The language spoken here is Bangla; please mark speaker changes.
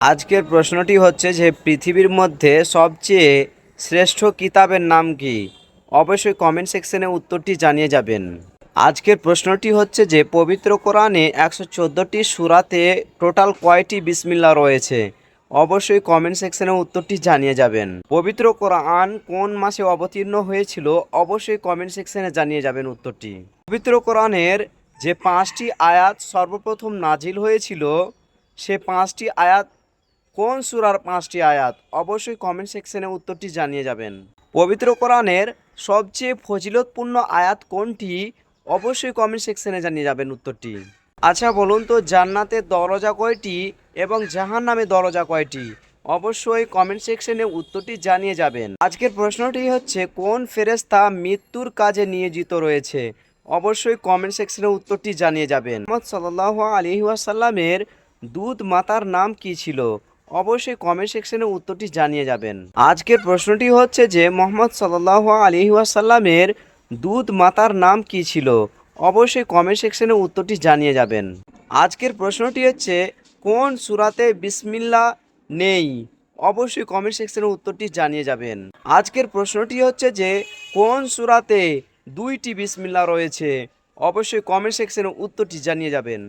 Speaker 1: আজকের প্রশ্নটি হচ্ছে যে পৃথিবীর মধ্যে সবচেয়ে শ্রেষ্ঠ কিতাবের নাম কি? অবশ্যই কমেন্ট সেকশনে উত্তরটি জানিয়ে যাবেন। আজকের প্রশ্নটি হচ্ছে যে পবিত্র কোরআনে 114টি সূরাতে টোটাল কয়টি বিসমিল্লাহ রয়েছে? অবশ্যই কমেন্ট সেকশনে উত্তরটি জানিয়ে যাবেন। পবিত্র কোরআন কোন মাসে অবতীর্ণ হয়েছিল? অবশ্যই কমেন্ট সেকশনে জানিয়ে যাবেন উত্তরটি। পবিত্র কোরআনের যে 5টি আয়াত সর্বপ্রথম নাজিল হয়েছিল, সে 5টি আয়াত কোন সূরার 5টি আয়াত? অবশ্যই কমেন্ট সেকশনে উত্তরটি জানিয়ে যাবেন। পবিত্র কোরআনের সবচেয়ে ফজিলতপূর্ণ আয়াত কোনটি? অবশ্যই কমেন্ট সেকশনে জানিয়ে যাবেন উত্তরটি। আচ্ছা বলুন তো, জান্নাতের দরজা কয়টি এবং জাহান্নামের দরজা কয়টি? অবশ্যই কমেন্ট সেকশনে উত্তরটি জানিয়ে যাবেন। আজকের প্রশ্নটি হচ্ছে কোন ফেরেশতা মৃত্যুর কাজে নিয়োজিত রয়েছে? অবশ্যই কমেন্ট সেকশনে উত্তরটি জানিয়ে যাবেন। মুহাম্মদ সাল্লাল্লাহু আলাইহি ওয়াসাল্লামের দুধ মাতার নাম কি ছিল? অবশ্যই কমেন্ট সেকশনে উত্তরটি জানিয়ে যাবেন। আজকের প্রশ্নটি হচ্ছে যে মুহাম্মদ সাল্লাল্লাহু আলাইহি ওয়াসাল্লামের দুধ মাতার নাম কি ছিল? অবশ্যই কমেন্ট সেকশনে উত্তরটি জানিয়ে যাবেন। আজকের প্রশ্নটি হচ্ছে কোন সূরাতে বিসমিল্লাহ নেই? অবশ্যই কমেন্ট সেকশনে উত্তরটি জানিয়ে যাবেন। আজকের প্রশ্নটি হচ্ছে যে কোন সূরাতে 2টি বিসমিল্লাহ রয়েছে? অবশ্যই কমেন্ট সেকশনে উত্তরটি জানিয়ে যাবেন।